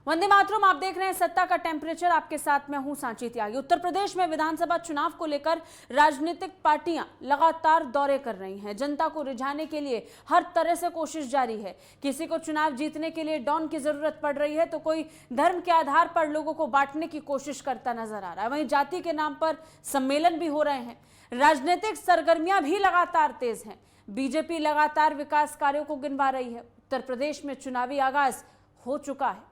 वंदे मातरम, आप देख रहे हैं सत्ता का टेम्परेचर। आपके साथ मैं हूं सांची त्यागी। उत्तर प्रदेश में विधानसभा चुनाव को लेकर राजनीतिक पार्टियां लगातार दौरे कर रही हैं। जनता को रिझाने के लिए हर तरह से कोशिश जारी है। किसी को चुनाव जीतने के लिए डॉन की जरूरत पड़ रही है तो कोई धर्म के आधार पर लोगों को बांटने की कोशिश करता नजर आ रहा है। वहीं जाति के नाम पर सम्मेलन भी हो रहे हैं। राजनीतिक सरगर्मियां भी लगातार तेज हैं। बीजेपी लगातार विकास कार्यों को गिनवा रही है। उत्तर प्रदेश में चुनावी आगाज हो चुका है।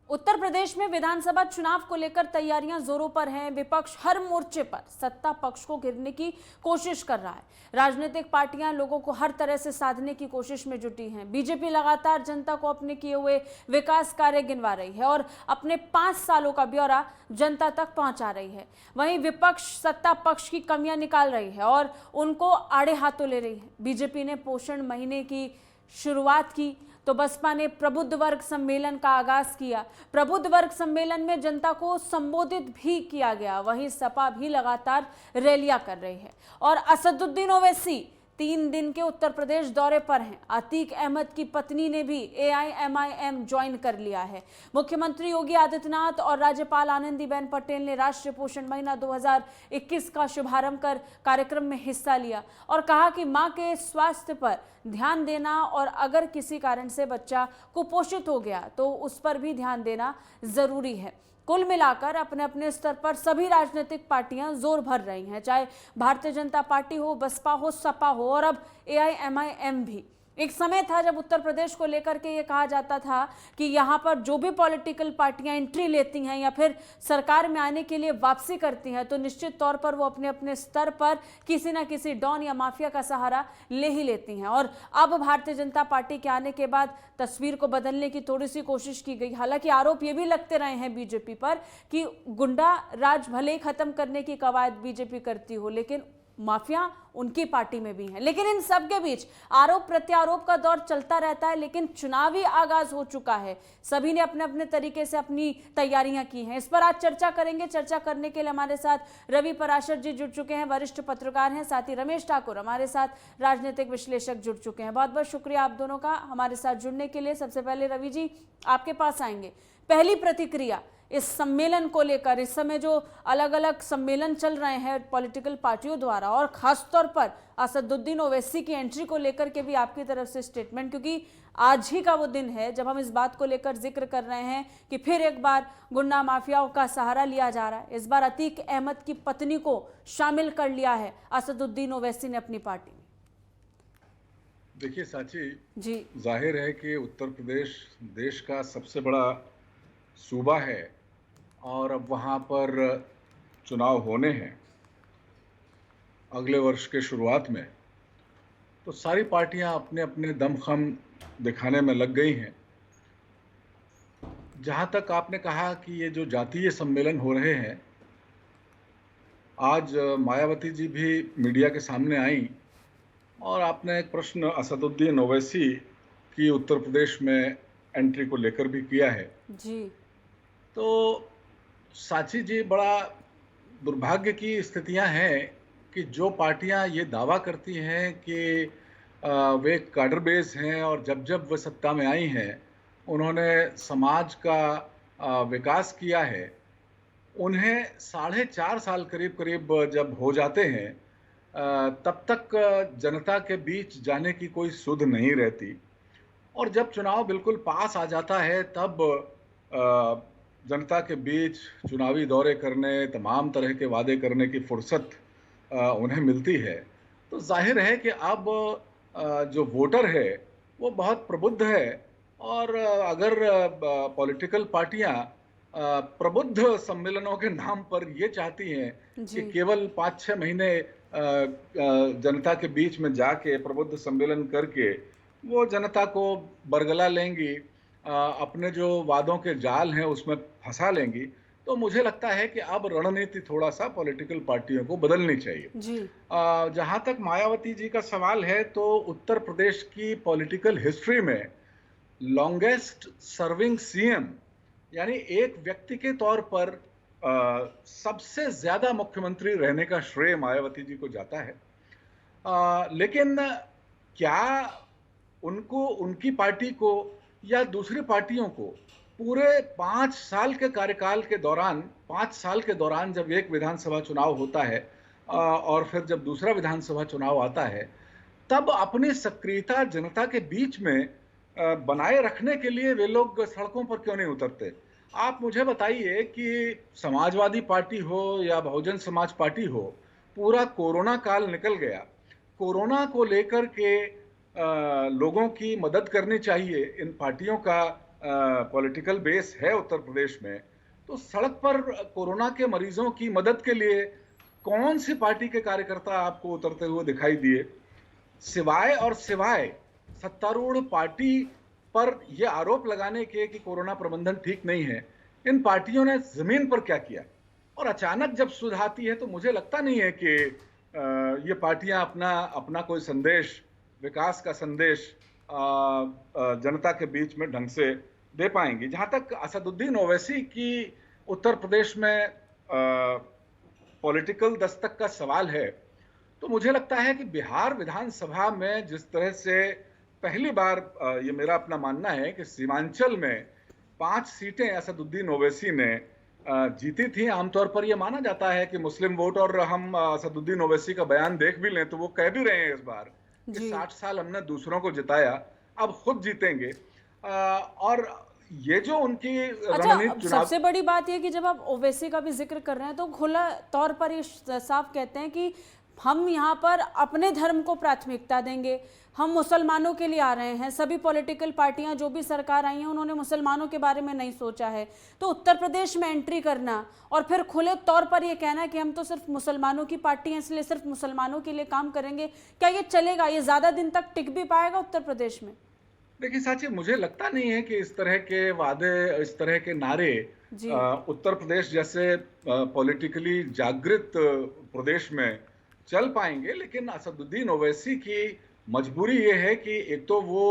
उत्तर प्रदेश में विधानसभा चुनाव को लेकर तैयारियां जोरों पर हैं। विपक्ष हर मोर्चे पर सत्ता पक्ष को घेरने की कोशिश कर रहा है। राजनीतिक पार्टियां लोगों को हर तरह से साधने की कोशिश में जुटी हैं। बीजेपी लगातार जनता को अपने किए हुए विकास कार्य गिनवा रही है और अपने 5 सालों का ब्यौरा जनता तक पहुंचा रही है। वहीं विपक्ष सत्ता पक्ष की कमियां निकाल रही है और उनको आड़े हाथों ले रही है। बीजेपी ने पोषण महीने की शुरुआत की तो बसपा ने प्रबुद्ध वर्ग सम्मेलन का आगाज किया। प्रबुद्ध वर्ग सम्मेलन में जनता को संबोधित भी किया गया। वहीं सपा भी लगातार रैलियां कर रही है और असदुद्दीन ओवैसी 3 दिन के उत्तर प्रदेश दौरे पर हैं। अतीक अहमद की पत्नी ने भी AIMIM ज्वाइन कर लिया है। मुख्यमंत्री योगी आदित्यनाथ और राज्यपाल आनंदीबेन पटेल ने राष्ट्रीय पोषण महीना 2021 का शुभारंभ कर कार्यक्रम में हिस्सा लिया और कहा कि मां के स्वास्थ्य पर ध्यान देना और अगर किसी कारण से बच्चा कुपोषित हो गया तो उस पर भी ध्यान देना जरूरी है। कुल मिलाकर अपने अपने स्तर पर सभी राजनीतिक पार्टियां जोर भर रही हैं, चाहे भारतीय जनता पार्टी हो, बसपा हो, सपा हो और अब AIMIM भी। एक समय था जब उत्तर प्रदेश को लेकर के ये कहा जाता था कि यहाँ पर जो भी पॉलिटिकल पार्टियां एंट्री लेती हैं या फिर सरकार में आने के लिए वापसी करती हैं तो निश्चित तौर पर वो अपने अपने स्तर पर किसी ना किसी डॉन या माफिया का सहारा ले ही लेती हैं। और अब भारतीय जनता पार्टी के आने के बाद तस्वीर को बदलने की थोड़ी सी कोशिश की गई। हालांकि आरोप ये भी लगते रहे हैं बीजेपी पर कि गुंडा राज भले ही खत्म करने की कवायद बीजेपी करती हो लेकिन माफिया उनकी पार्टी में भी है। लेकिन इन सब के बीच आरोप प्रत्यारोप का दौर चलता रहता है। लेकिन चुनावी आगाज हो चुका है। सभी ने अपने अपने तरीके से अपनी तैयारियां की हैं। इस पर आज चर्चा करेंगे। चर्चा करने के लिए हमारे साथ रवि पराशर जी जुड़ चुके हैं, वरिष्ठ पत्रकार हैं। साथ ही रमेश ठाकुर हमारे साथ राजनीतिक विश्लेषक जुड़ चुके हैं। बहुत बहुत शुक्रिया आप दोनों का हमारे साथ जुड़ने के लिए। सबसे पहले रवि जी आपके पास आएंगे। पहली प्रतिक्रिया इस सम्मेलन को लेकर, इस समय जो अलग अलग सम्मेलन चल रहे हैं पॉलिटिकल पार्टियों द्वारा और खासतौर पर असदुद्दीन ओवैसी की एंट्री को लेकर के भी आपकी तरफ से स्टेटमेंट, क्योंकि आज ही का वो दिन है जब हम इस बात को लेकर जिक्र कर रहे हैं कि फिर एक बार गुंडा माफियाओं का सहारा लिया जा रहा है। इस बार अतीक अहमद की पत्नी को शामिल कर लिया है असदुद्दीन ओवैसी ने अपनी पार्टी में। देखिए साची जी, जाहिर है कि उत्तर प्रदेश देश का सबसे बड़ा सूबा है और अब वहाँ पर चुनाव होने हैं अगले वर्ष के शुरुआत में, तो सारी पार्टियां अपने अपने दमखम दिखाने में लग गई हैं। जहाँ तक आपने कहा कि ये जो जातीय सम्मेलन हो रहे हैं, आज मायावती जी भी मीडिया के सामने आई और आपने एक प्रश्न असदुद्दीन ओवैसी की उत्तर प्रदेश में एंट्री को लेकर भी किया है जी, तो साची जी, बड़ा दुर्भाग्य की स्थितियां हैं कि जो पार्टियां ये दावा करती हैं कि वे काडर बेस हैं और जब जब वे सत्ता में आई हैं उन्होंने समाज का विकास किया है, उन्हें 4.5 साल करीब करीब जब हो जाते हैं तब तक जनता के बीच जाने की कोई सुध नहीं रहती और जब चुनाव बिल्कुल पास आ जाता है तब जनता के बीच चुनावी दौरे करने, तमाम तरह के वादे करने की फुर्सत उन्हें मिलती है। तो जाहिर है कि अब जो वोटर है वो बहुत प्रबुद्ध है और अगर पॉलिटिकल पार्टियां प्रबुद्ध सम्मेलनों के नाम पर ये चाहती हैं कि केवल 5-6 महीने जनता के बीच में जाके प्रबुद्ध सम्मेलन करके वो जनता को बरगला लेंगी, अपने जो वादों के जाल हैं उसमें फंसा लेंगी, तो मुझे लगता है कि अब रणनीति थोड़ा-सा पॉलिटिकल पार्टियों को बदलनी चाहिए। जी। जहाँ तक मायावती जी का सवाल है, तो उत्तर प्रदेश की पॉलिटिकल हिस्ट्री में लॉन्गेस्ट सर्विंग सीएम यानी एक व्यक्ति के तौर पर सबसे ज्यादा मुख्यमंत्री रहने का श्रेय मायावती जी को जाता है। लेकिन क्या उनको, उनकी पार्टी को या दूसरी पार्टियों को पूरे 5 साल के कार्यकाल के दौरान, 5 साल के दौरान जब एक विधानसभा चुनाव होता है और फिर जब दूसरा विधानसभा चुनाव आता है, तब अपनी सक्रियता जनता के बीच में बनाए रखने के लिए वे लोग सड़कों पर क्यों नहीं उतरते? आप मुझे बताइए कि समाजवादी पार्टी हो या बहुजन समाज पार्टी हो, पूरा कोरोना काल निकल गया। कोरोना को लेकर के लोगों की मदद करनी चाहिए। इन पार्टियों का पॉलिटिकल बेस है उत्तर प्रदेश में, तो सड़क पर कोरोना के मरीजों की मदद के लिए कौन सी पार्टी के कार्यकर्ता आपको उतरते हुए दिखाई दिए? सिवाय सत्तारूढ़ पार्टी पर यह आरोप लगाने के कि कोरोना प्रबंधन ठीक नहीं है, इन पार्टियों ने जमीन पर क्या किया? और अचानक जब सुध आती है तो मुझे लगता नहीं है कि ये पार्टियां अपना कोई संदेश, विकास का संदेश जनता के बीच में ढंग से दे पाएंगी। जहां तक असदुद्दीन ओवैसी की उत्तर प्रदेश में पॉलिटिकल दस्तक का सवाल है, तो मुझे लगता है कि बिहार विधानसभा में जिस तरह से पहली बार, ये मेरा अपना मानना है कि सीमांचल में 5 सीटें असदुद्दीन ओवैसी ने जीती थी। आमतौर पर यह माना जाता है कि मुस्लिम वोट, और हम असदुद्दीन ओवैसी का बयान देख भी लें तो वो कह भी रहे हैं इस बार कि 60 साल हमने दूसरों को जिताया, अब खुद जीतेंगे। और ये जो उनकी रणनीति सबसे बड़ी बात यह कि जब आप ओवैसी का भी जिक्र कर रहे हैं तो खुला तौर पर ये साफ कहते हैं कि हम यहाँ पर अपने धर्म को प्राथमिकता देंगे, हम मुसलमानों के लिए आ रहे हैं। सभी पॉलिटिकल पार्टियां जो भी सरकार आई हैं उन्होंने मुसलमानों के बारे में नहीं सोचा है। तो उत्तर प्रदेश में एंट्री करना और फिर खुले तौर पर ये कहना कि हम तो सिर्फ मुसलमानों की पार्टी हैं इसलिए सिर्फ मुसलमानों के लिए काम करेंगे, क्या ये चलेगा? ये ज्यादा दिन तक टिक भी पाएगा उत्तर प्रदेश में? देखिए साची, मुझे लगता नहीं है कि इस तरह के वादे, इस तरह के नारे उत्तर प्रदेश जैसे पॉलिटिकली जागृत प्रदेश में चल पाएंगे। लेकिन असदुद्दीन ओवैसी की मजबूरी ये है कि एक तो वो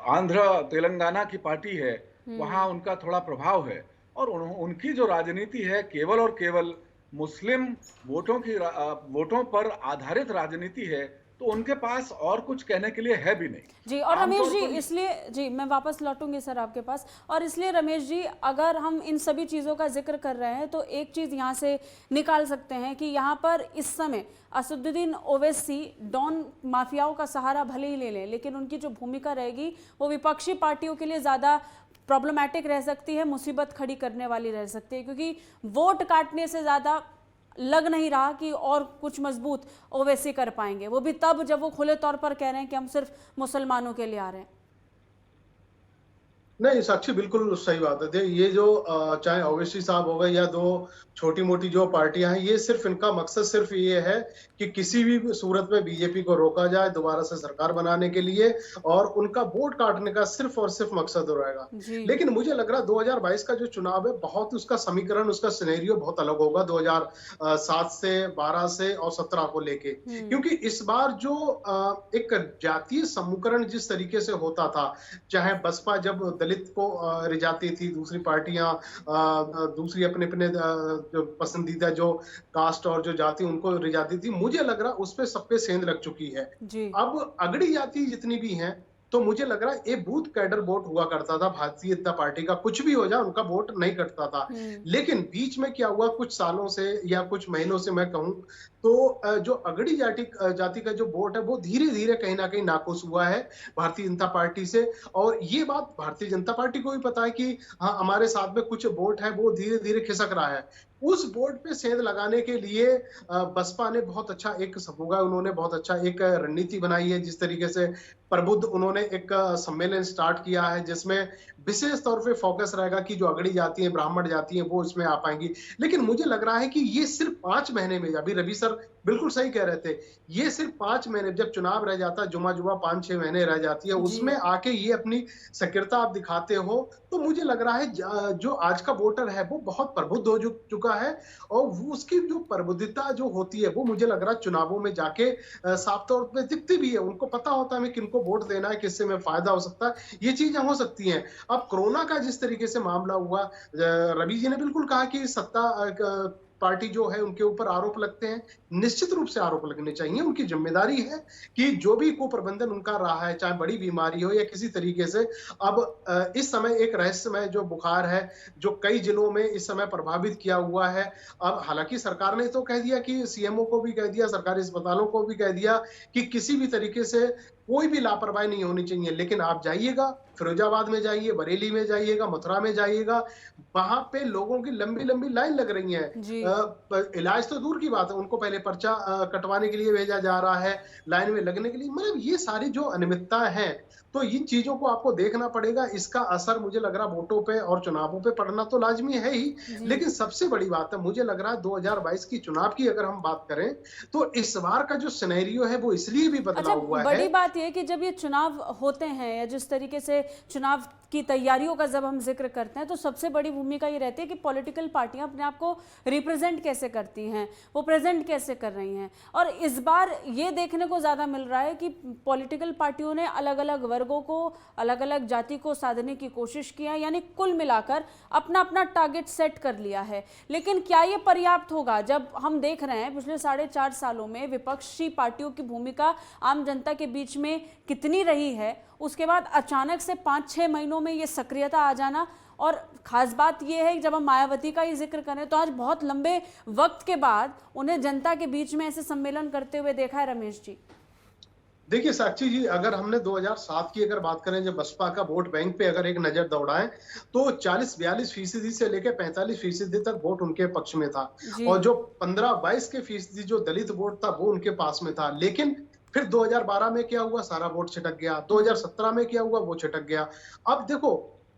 आंध्र तेलंगाना की पार्टी है, वहां उनका थोड़ा प्रभाव है, और उनकी जो राजनीति है केवल और केवल मुस्लिम वोटों पर आधारित राजनीति है, तो उनके पास और कुछ कहने के लिए है भी नहीं। जी, और रमेश जी, इसलिए जी मैं वापस लौटूंगी सर आपके पास। और इसलिए रमेश जी, अगर हम इन सभी चीज़ों का जिक्र कर रहे हैं तो एक चीज़ यहाँ से निकाल सकते हैं कि यहाँ पर इस समय असदुद्दीन ओवैसी डॉन माफियाओं का सहारा भले ही ले लें, लेकिन उनकी जो भूमिका रहेगी वो विपक्षी पार्टियों के लिए ज़्यादा प्रॉब्लमैटिक रह सकती है, मुसीबत खड़ी करने वाली रह सकती है, क्योंकि वोट काटने से ज़्यादा लग नहीं रहा कि और कुछ मजबूत ओवैसी कर पाएंगे, वो भी तब जब वो खुले तौर पर कह रहे हैं कि हम सिर्फ मुसलमानों के लिए आ रहे हैं। नहीं साक्षी, बिल्कुल सही बात है। ये जो चाहे ओवैसी साहब हो गए या दो छोटी मोटी जो पार्टियां हैं, ये सिर्फ इनका मकसद सिर्फ ये है कि किसी भी सूरत में बीजेपी को रोका जाए दोबारा से सरकार बनाने के लिए, और उनका वोट काटने का सिर्फ और सिर्फ मकसद रहेगा। लेकिन मुझे लग रहा 2022 का जो चुनाव है, बहुत उसका समीकरण, उसका सिनेरियो बहुत अलग होगा 2007 से 12 से और 17 को लेके, क्योंकि इस बार जो एक जातीय समीकरण जिस तरीके से होता था, चाहे बसपा जब दलित को रिझाती थी, दूसरी पार्टियां दूसरी अपने अपने जो पसंदीदा जो कास्ट और जो जाति उनको रिझाती थी, मुझे लग रहा उस पे सब पे सेंध लग चुकी है। अब अगड़ी जाति जितनी भी हैं, तो मुझे लग रहा है ये बूथ कैडर वोट हुआ करता था भारतीय जनता पार्टी का, कुछ भी हो जाए उनका वोट नहीं कटता था। लेकिन बीच में क्या हुआ, कुछ सालों से या कुछ महीनों से मैं कहूं तो जो अगड़ी जाति का जो वोट है वो धीरे धीरे कहीं ना कहीं नाखुश हुआ है भारतीय जनता पार्टी से। और ये बात भारतीय जनता पार्टी को भी पता है कि हाँ, हमारे साथ में कुछ वोट है वो धीरे धीरे खिसक रहा है। उस वोट पे सेंध लगाने के लिए बसपा ने बहुत अच्छा एक सपूगा, उन्होंने बहुत अच्छा एक रणनीति बनाई है। जिस तरीके से प्रबुद्ध उन्होंने एक सम्मेलन स्टार्ट किया है जिसमें विशेष तौर पे फोकस रहेगा कि जो अगड़ी जाती है, ब्राह्मण जाती है, वो इसमें आ पाएंगी। लेकिन मुझे लग रहा है कि ये सिर्फ 5 महीने में, अभी रवि सर बिल्कुल सही कह रहे थे, ये सिर्फ 5 महीने, जब चुनाव रह जाता है, जुमा 5-6 महीने रह जाती है, उसमें आके ये अपनी सक्रियता आप दिखाते हो तो मुझे लग रहा है जो आज का वोटर है वो बहुत प्रबुद्ध हो चुका है, और वो उसकी जो प्रबुद्धता जो होती है वो मुझे लग रहा है चुनावों में जाके साफ तौर पे दिखती भी है। उनको पता होता है हमें किनको वोट देना है, किससे में फायदा हो सकता है, ये चीजें हो सकती हैं। अब कोरोना का जिस तरीके से मामला हुआ, रवि जी ने बिल्कुल कहा कि सत्ता पार्टी जो है उनके ऊपर आरोप लगते हैं, निश्चित रूप से आरोप लगने चाहिए। उनकी जिम्मेदारी है कि जो भी कुप्रबंधन उनका रहा है, चाहे बड़ी बीमारी हो या किसी तरीके से, अब इस समय एक रहस्यमय जो बुखार है जो कई जिलों में इस समय प्रभावित किया हुआ है। अब हालांकि सरकार ने तो कह दिया, कि सीएमओ को भी कह दिया, सरकारी अस्पतालों को भी कह दिया कि किसी भी तरीके से कोई भी लापरवाही नहीं होनी चाहिए। लेकिन आप जाइएगा, फिरोजाबाद में जाइए, बरेली में जाइएगा, मथुरा में जाइएगा, वहां पे लोगों की लंबी लंबी लाइन लग रही है। जी। इलाज तो दूर की बात है, उनको पहले पर्चा कटवाने के लिए भेजा जा रहा है, लाइन में लगने के लिए। मतलब ये सारी जो अनियमितता है, तो इन चीजों को आपको देखना पड़ेगा। इसका असर मुझे लग रहा वोटों पे और चुनावों पे पड़ना तो लाजमी है ही। लेकिन सबसे बड़ी बात है, मुझे लग रहा है 2022 की चुनाव की अगर हम बात करें, तो इस बार का जो सिनेरियो है वो इसलिए भी बदला अच्छा, हुआ बड़ी है। बात यह है कि जब ये चुनाव होते हैं या जिस तरीके से चुनाव की तैयारियों का जब हम जिक्र करते हैं, तो सबसे बड़ी भूमिका ये रहती है कि पॉलिटिकल पार्टियां अपने आप को रिप्रेजेंट कैसे करती हैं, वो प्रेजेंट कैसे कर रही हैं। और इस बार ये देखने को ज़्यादा मिल रहा है कि पॉलिटिकल पार्टियों ने अलग अलग वर्गों को, अलग अलग जाति को साधने की कोशिश की है, यानी कुल मिलाकर अपना अपना टारगेट सेट कर लिया है। लेकिन क्या ये पर्याप्त होगा, जब हम देख रहे हैं पिछले 4.5 सालों में विपक्षी पार्टियों की भूमिका आम जनता के बीच में कितनी रही है, उसके बाद अचानक से 5-6 महीनों में ये सक्रियता आ जाना। और खास बात ये है कि जब हम मायावती का ही जिक्र करें, तो आज बहुत लंबे वक्त के बाद उन्हें जनता के बीच में ऐसे सम्मेलन करते हुए देखा है। रमेश जी, देखिए साक्षी जी, अगर हमने 2007 की अगर बात करें, जब बसपा का वोट बैंक पे अगर एक नजर दौड़ाएं, तो 40-42% से लेकर 45% तक वोट उनके पक्ष में था। और जो 15-22% जो दलित वोट था वो उनके पास में था। लेकिन फिर 2012 में क्या हुआ, सारा वोट छिटक गया। 2017 में क्या हुआ, वो छिटक गया। अब देखो,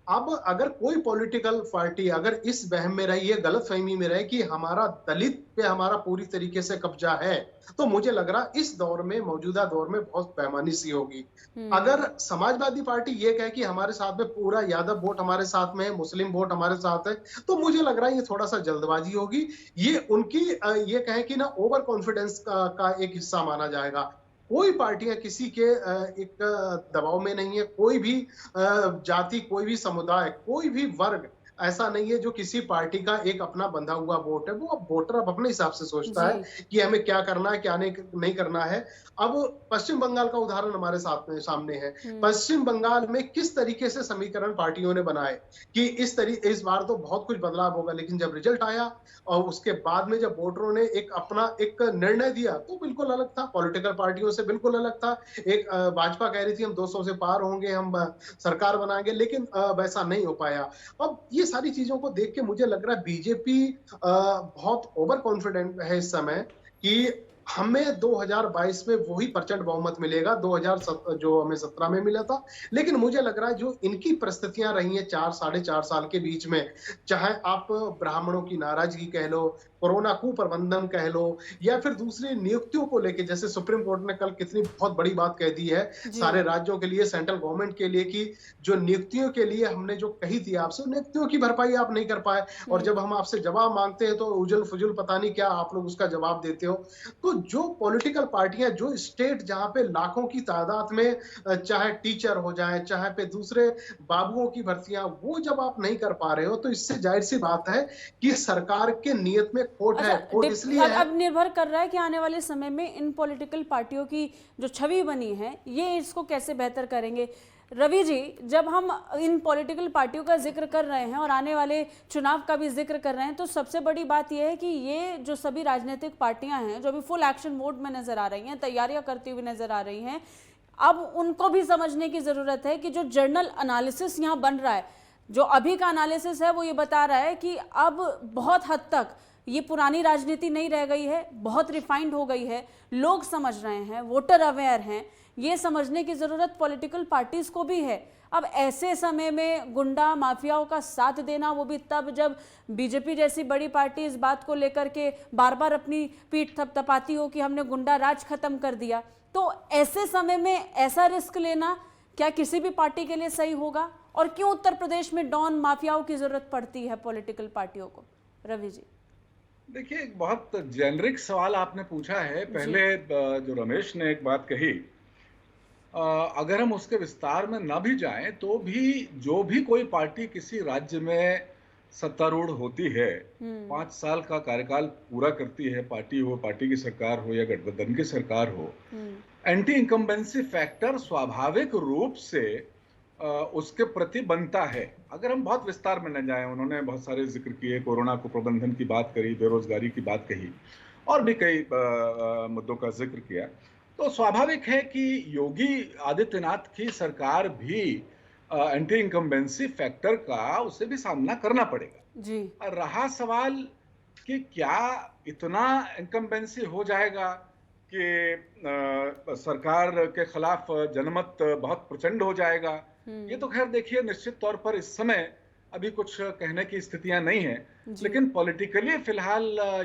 अब अगर कोई पॉलिटिकल पार्टी अगर इस वहम में रही है, गलतफहमी में रहे कि हमारा दलित पे हमारा पूरी तरीके से कब्जा है, तो मुझे लग रहा इस दौर में, मौजूदा दौर में बहुत बेईमानी सी होगी। अगर समाजवादी पार्टी ये कहे कि हमारे साथ में पूरा यादव वोट हमारे साथ में है, मुस्लिम वोट हमारे साथ है, तो मुझे लग रहा है ये थोड़ा सा जल्दबाजी होगी। ये उनकी ये कहें कि ना ओवर कॉन्फिडेंस का एक हिस्सा माना जाएगा। कोई पार्टियां किसी के एक दबाव में नहीं है। कोई भी जाति, कोई भी समुदाय, कोई भी वर्ग ऐसा नहीं है जो किसी पार्टी का एक अपना बंधा हुआ वोट है। वो अब वोटर अब अपने हिसाब से सोचता है कि हमें क्या करना है, क्या नहीं करना है। अब पश्चिम बंगाल का उदाहरण हमारे साथ में सामने है। पश्चिम बंगाल में किस तरीके से समीकरण पार्टियों ने बनाए कि इस बार तो बहुत कुछ बदलाव होगा, लेकिन जब रिजल्ट आया और उसके बाद में जब वोटरों ने एक अपना एक निर्णय दिया, तो बिल्कुल अलग था, पॉलिटिकल पार्टियों से बिल्कुल अलग था। एक भाजपा कह रही थी हम 200 से पार होंगे, हम सरकार बनाएंगे, लेकिन वैसा नहीं हो पाया। अब ये सारी चीजों को देख के मुझे लग रहा है बीजेपी बहुत ओवर कॉन्फिडेंट है इस समय कि हमें 2022 में वही प्रचंड बहुमत मिलेगा 2007 जो हमें 17 में मिला था। लेकिन मुझे लग रहा है जो इनकी परिस्थितियां रही हैं 4-4.5 साल के बीच में, चाहे आप ब्राह्मणों की नाराजगी कह लो, कोरोना कुप्रबंधन कह लो, या फिर दूसरी नियुक्तियों को लेके, जैसे सुप्रीम कोर्ट ने कल कितनी बहुत बड़ी बात कह दी है सारे राज्यों के लिए, सेंट्रल गवर्नमेंट के लिए, कि जो नियुक्तियों के लिए हमने जो कही थी आपसे, नियुक्तियों की भरपाई आप नहीं कर पाए, और जब हम आपसे जवाब मांगते हैं तो उजल फुजुल पता नहीं क्या आप लोग उसका जवाब देते हो। तो जो पॉलिटिकल पार्टियां, जो स्टेट जहां पे लाखों की तादाद में चाहे टीचर हो जाए, चाहे पे दूसरे बाबुओं की भर्तियां, वो जब आप नहीं कर पा रहे हो, तो इससे जाहिर सी बात है कि सरकार के नियत में खोट है। खोट इसलिए है, अब निर्भर कर रहा है कि आने वाले समय में इन पॉलिटिकल पार्टियों की जो छवि बनी है, ये इसको कैसे बेहतर करेंगे। रवि जी, जब हम इन पॉलिटिकल पार्टियों का जिक्र कर रहे हैं और आने वाले चुनाव का भी जिक्र कर रहे हैं, तो सबसे बड़ी बात यह है कि ये जो सभी राजनीतिक पार्टियां हैं जो अभी फुल एक्शन मोड में नजर आ रही हैं, तैयारियां करती हुई नजर आ रही हैं, अब उनको भी समझने की जरूरत है कि जो जर्नल एनालिसिस यहाँ बन रहा है, जो अभी का एनालिसिस है, वो ये बता रहा है कि अब बहुत हद तक ये पुरानी राजनीति नहीं रह गई है, बहुत रिफाइंड हो गई है, लोग समझ रहे हैं, वोटर अवेयर हैं। ये समझने की ज़रूरत पॉलिटिकल पार्टीज को भी है। अब ऐसे समय में गुंडा माफियाओं का साथ देना, वो भी तब जब बीजेपी जैसी बड़ी पार्टी इस बात को लेकर के बार बार अपनी पीठ थपथपाती हो कि हमने गुंडा राज खत्म कर दिया, तो ऐसे समय में ऐसा रिस्क लेना क्या किसी भी पार्टी के लिए सही होगा? और क्यों उत्तर प्रदेश में डॉन माफियाओं की जरूरत पड़ती है पॉलिटिकल पार्टियों को? रवि जी, देखिए, एक बहुत जेनरिक सवाल आपने पूछा है। पहले जो रमेश ने एक बात कही, अगर हम उसके विस्तार में ना भी जाएं तो भी जो भी कोई पार्टी किसी राज्य में सत्तारूढ़ होती है, 5 साल का कार्यकाल पूरा करती है, पार्टी हो, पार्टी की सरकार हो या गठबंधन की सरकार हो, एंटी इनकम्बेंसी फैक्टर स्वाभाविक रूप से उसके प्रति बनता है। अगर हम बहुत विस्तार में न जाएं, उन्होंने बहुत सारे जिक्र किए, कोरोना को प्रबंधन की बात करी, बेरोजगारी की बात कही और भी कई मुद्दों का जिक्र किया, तो स्वाभाविक है कि योगी आदित्यनाथ की सरकार भी एंटी इनकम्बेंसी फैक्टर का उसे भी सामना करना पड़ेगा जी। रहा सवाल कि क्या इतना इनकम्बेंसी हो जाएगा कि सरकार के खिलाफ जनमत बहुत प्रचंड हो जाएगा। ये तो खैर देखिए, निश्चित तौर पर इस समय अभी कुछ कहने की स्थितियां नहीं है, लेकिन पॉलिटिकली फिलहाल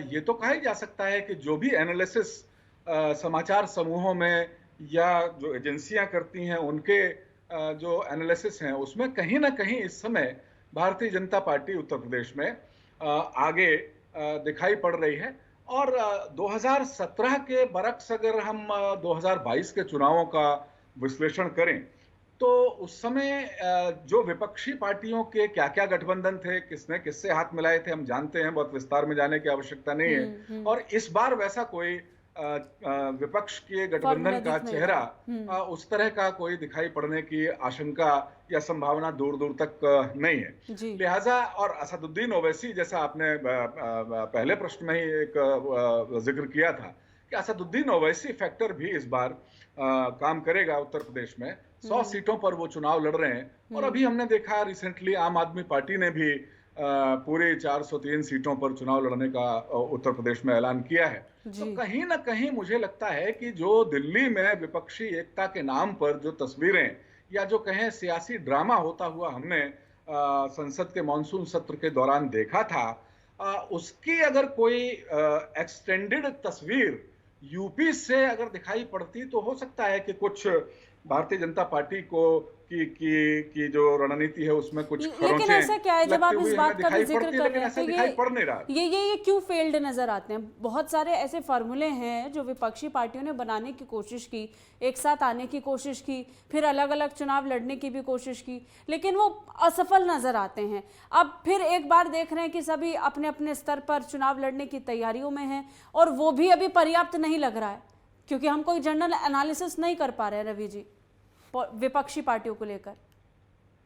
ये तो कहा ही जा सकता है कि जो भी एनालिसिस समाचार समूहों में या जो एजेंसियां करती हैं, उनके जो एनालिसिस हैं, उसमें कहीं ना कहीं इस समय भारतीय जनता पार्टी उत्तर प्रदेश में आगे दिखाई पड़ रही है। और 2017 के बरक्स अगर हम 2022 के चुनावों का विश्लेषण करें तो उस समय जो विपक्षी पार्टियों के क्या क्या गठबंधन थे, किसने किससे हाथ मिलाए थे, हम जानते हैं, बहुत विस्तार में जाने की आवश्यकता नहीं है। और इस बार वैसा कोई विपक्ष के गठबंधन का चेहरा उस तरह का कोई दिखाई पड़ने की आशंका या संभावना दूर दूर तक नहीं है। लिहाजा, और असदुद्दीन ओवैसी, जैसा आपने पहले प्रश्न में ही एक जिक्र किया था कि असदुद्दीन ओवैसी फैक्टर भी इस बार काम करेगा उत्तर प्रदेश में। 100 सीटों पर वो चुनाव लड़ रहे हैं और अभी हमने देखा रिसेंटली आम आदमी पार्टी ने भी पूरे 403 सीटों पर चुनाव लड़ने का उत्तर प्रदेश में ऐलान किया है। तो कहीं ना कहीं मुझे लगता है कि जो दिल्ली में विपक्षी एकता के नाम पर जो तस्वीरें या जो कहें सियासी ड्रामा होता हुआ हमने संसद के मॉनसून सत्र के दौरान देखा था, उसकी अगर कोई एक्सटेंडेड तस्वीर यूपी से अगर दिखाई पड़ती तो हो सकता है कि कुछ भारतीय जनता पार्टी की जो रणनीति है उसमें कुछ लेकिन ऐसा क्या है, जब आप इस बात का भी जिक्र कर रहे हैं तो ये क्यों फेल्ड नजर आते हैं? बहुत सारे ऐसे फार्मूले हैं जो विपक्षी पार्टियों ने बनाने की कोशिश की, एक साथ आने की कोशिश की, फिर अलग अलग चुनाव लड़ने की भी कोशिश की, लेकिन वो असफल नजर आते हैं। अब फिर एक बार देख रहे हैं कि सभी अपने अपने स्तर पर चुनाव लड़ने की तैयारियों में हैं और वो भी अभी पर्याप्त नहीं लग रहा है, क्योंकि हम कोई जनरल एनालिसिस नहीं कर पा रहे हैं रवि जी विपक्षी पार्टियों को लेकर।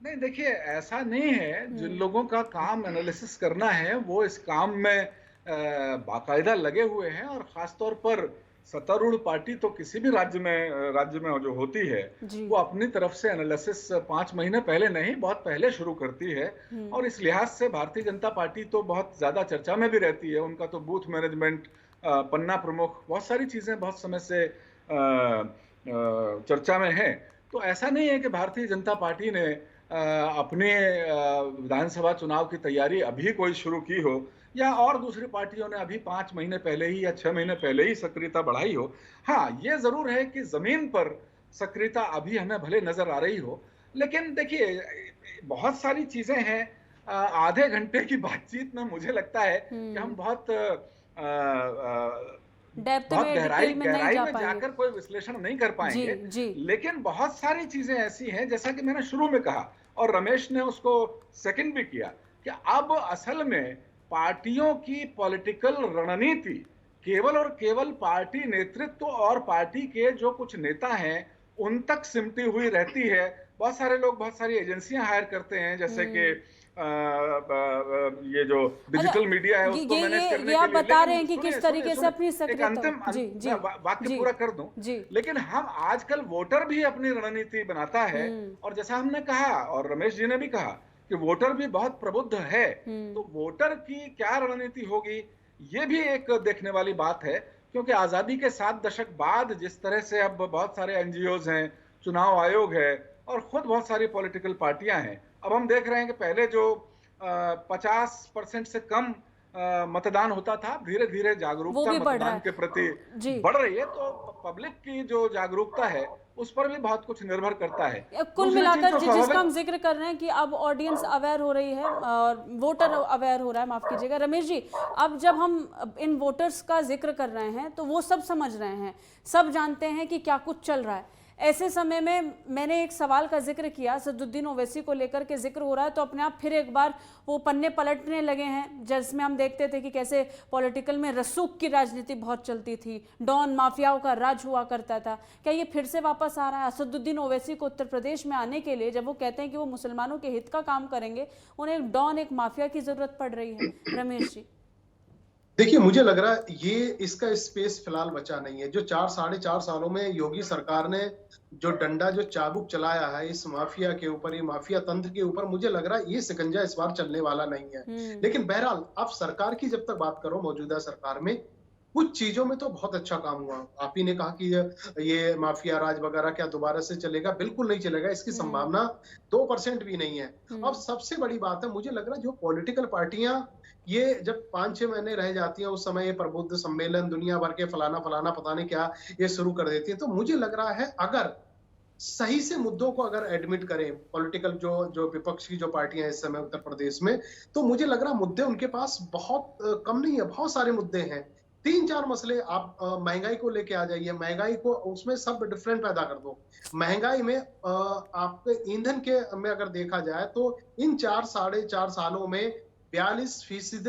नहीं, देखिए, ऐसा नहीं है। जिन लोगों का काम एनालिसिस करना है वो इस काम में बाकायदा लगे हुए हैं, और खासतौर पर सत्तारूढ़ पार्टी तो किसी भी राज्य में जो होती है वो अपनी तरफ से एनालिसिस 5 महीने पहले नहीं, बहुत पहले शुरू करती है। और इस लिहाज से भारतीय जनता पार्टी तो बहुत ज्यादा चर्चा में भी रहती है। उनका तो बूथ मैनेजमेंट, पन्ना प्रमुख, बहुत सारी चीजें बहुत समय से चर्चा में है। तो ऐसा नहीं है कि भारतीय जनता पार्टी ने अपने विधानसभा चुनाव की तैयारी अभी कोई शुरू की हो, या और दूसरी पार्टियों ने अभी 5 महीने पहले ही या 6 महीने पहले ही सक्रियता बढ़ाई हो। हाँ, ये जरूर है कि जमीन पर सक्रियता अभी हमें भले नजर आ रही हो, लेकिन देखिए, बहुत सारी चीजें हैं। आधे घंटे की बातचीत में मुझे लगता है कि हम बहुत गहराई में जाकर कोई विश्लेषण नहीं कर पाएंगे। लेकिन बहुत सारी चीजें ऐसी हैं, जैसा कि मैंने शुरू में कहा और रमेश ने उसको सेकंड भी किया, कि अब असल में पार्टियों की पॉलिटिकल रणनीति केवल और केवल पार्टी नेतृत्व और पार्टी के जो कुछ नेता हैं उन तक सिमटी हुई रहती है। बहुत सारे लोग बहुत सारी एजेंसियां हायर करते हैं, जैसे कि ये जो डिजिटल मीडिया है उसको मैनेज करने के लिए। आप बता रहे हैं कि किस तरीके से अपनी अंतिम वाक्य पूरा कर दूं। लेकिन हम आजकल वोटर भी अपनी रणनीति बनाता है, और जैसा हमने कहा और रमेश जी ने भी कहा कि वोटर भी बहुत प्रबुद्ध है। तो वोटर की क्या रणनीति होगी, ये भी एक देखने वाली बात है, क्योंकि आजादी के 7 दशक बाद जिस तरह से अब बहुत सारे एनजीओज हैं, चुनाव आयोग है और खुद बहुत सारी पॉलिटिकल पार्टियां हैं, अब हम देख रहे हैं कि पहले जो 50% से कम मतदान होता था, धीरे धीरे वो जागरूकता भी बढ़ रहा मतदान के प्रति है जी। बढ़ रही है। तो पब्लिक की जो जागरूकता है उस पर भी बहुत कुछ निर्भर करता है। कुल दूसरी चीज मिलाकर तो जिसका स्वाभाविक हम जिक्र कर रहे हैं कि अब ऑडियंस अवेयर हो रही है और वोटर अवेयर हो रहा है, माफ कीजिएगा रमेश जी। अब जब हम इन वोटर्स का जिक्र कर रहे हैं तो वो सब समझ रहे हैं, सब जानते हैं कि क्या कुछ चल रहा है। ऐसे समय में मैंने एक सवाल का जिक्र किया, सदुद्दीन ओवैसी को लेकर के जिक्र हो रहा है, तो अपने आप फिर एक बार वो पन्ने पलटने लगे हैं, जिसमें हम देखते थे कि कैसे पॉलिटिकल में रसूख की राजनीति बहुत चलती थी, डॉन माफियाओं का राज हुआ करता था। क्या ये फिर से वापस आ रहा है? असदुद्दीन ओवैसी को उत्तर प्रदेश में आने के लिए, जब वो कहते हैं कि वो मुसलमानों के हित का काम करेंगे, उन्हें एक डॉन, एक माफिया की जरूरत पड़ रही है। रमेश जी, देखिए, मुझे लग रहा है ये इसका स्पेस फिलहाल बचा नहीं है। जो 4 साढ़े 4 सालों में योगी सरकार ने जो डंडा, जो चाबुक चलाया है इस माफिया के ऊपर, ये माफिया तंत्र के ऊपर, मुझे लग रहा है ये शिकंजा इस बार चलने वाला नहीं है। लेकिन बहरहाल आप सरकार की जब तक बात करो, मौजूदा सरकार में कुछ चीजों में तो बहुत अच्छा काम हुआ। आप ही ने कहा कि ये माफिया राज वगैरह क्या दोबारा से चलेगा? बिल्कुल नहीं चलेगा, इसकी संभावना 2% भी नहीं है। अब सबसे बड़ी बात है, मुझे लग रहा है जो पॉलिटिकल पार्टियां ये जब 5-6 महीने रह जाती हैं, उस समय ये प्रबुद्ध सम्मेलन, दुनिया भर के फलाना फलाना पता नहीं क्या ये शुरू कर देती है। तो मुझे लग रहा है अगर सही से मुद्दों को अगर एडमिट करें पॉलिटिकल जो विपक्ष की जो पार्टियां हैं इस समय उत्तर प्रदेश में, तो मुझे लग रहा है मुद्दे उनके पास बहुत कम नहीं है, बहुत सारे मुद्दे हैं। 3-4 मसले आप महंगाई को लेके आ जाइए, महंगाई को उसमें सब डिफरेंट पैदा कर दो। महंगाई में आपके ईंधन के में अगर देखा जाए तो इन 4 साढ़े 4 सालों में 42%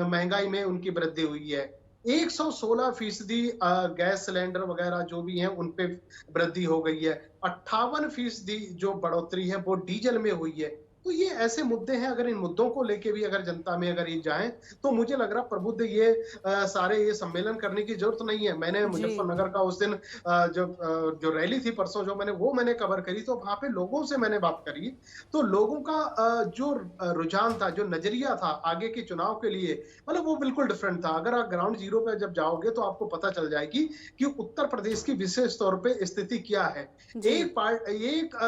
महंगाई में उनकी वृद्धि हुई है। 116% गैस सिलेंडर वगैरह जो भी हैं उन पे वृद्धि हो गई है। 58% जो बढ़ोतरी है वो डीजल में हुई है। तो ये ऐसे मुद्दे हैं, अगर इन मुद्दों को लेके भी अगर जनता में अगर ये जाएं तो मुझे लग रहा प्रबुद्ध ये सारे ये सम्मेलन करने की जरूरत नहीं है। मैंने मुजफ्फरनगर का उस दिन जो रैली थी परसों, जो मैंने कवर करी, तो वहां पे लोगों से मैंने बात करी, तो लोगों का जो रुझान था, जो नजरिया था आगे के चुनाव के लिए, मतलब वो बिल्कुल डिफरेंट था। अगर आप ग्राउंड जीरो पे जब जाओगे तो आपको पता चल जाएगी कि उत्तर प्रदेश की विशेष तौर पे स्थिति क्या है। एक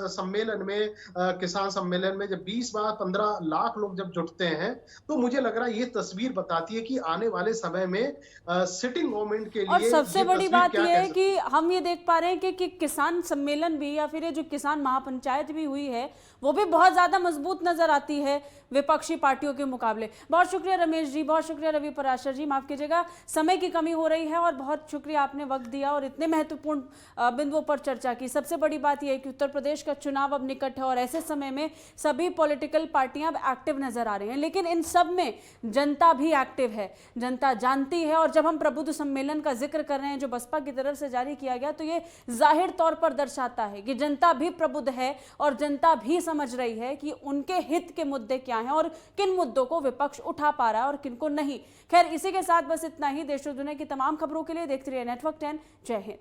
सम्मेलन में, किसान सम्मेलन में जब 20-15 लाख लोग जब जुटते हैं, तो मुझे लग रहा है ये तस्वीर बताती है कि आने वाले समय में सिटिंग गवर्नमेंट के लिए, और सबसे बड़ी बात यह है कि हम ये देख पा रहे हैं कि किसान सम्मेलन भी, या फिर ये जो किसान महापंचायत भी हुई है, वो भी बहुत ज्यादा मजबूत नजर आती है विपक्षी पार्टियों के मुकाबले। बहुत शुक्रिया रमेश जी, बहुत शुक्रिया रवि पराशर जी। माफ कीजिएगा, समय की कमी हो रही है, और बहुत शुक्रिया आपने वक्त दिया और इतने महत्वपूर्ण बिंदुओं पर चर्चा की। सबसे बड़ी बात यह है कि उत्तर प्रदेश का चुनाव अब निकट है, और ऐसे समय में सभी पॉलिटिकल पार्टियां अब एक्टिव नजर आ रही हैं, लेकिन इन सब में जनता भी एक्टिव है, जनता जानती है। और जब हम प्रबुद्ध सम्मेलन का जिक्र कर रहे हैं जो बसपा की तरफ से जारी किया गया, तो ये जाहिर तौर पर दर्शाता है कि जनता भी प्रबुद्ध है और जनता भी समझ रही है कि उनके हित के मुद्दे क्या हैं और किन मुद्दों को विपक्ष उठा पा रहा है और किन को नहीं। खैर, इसी के साथ बस इतना ही। देश और दुनिया की तमाम खबरों के लिए देखते रहिए नेटवर्क 10। जय हिंद।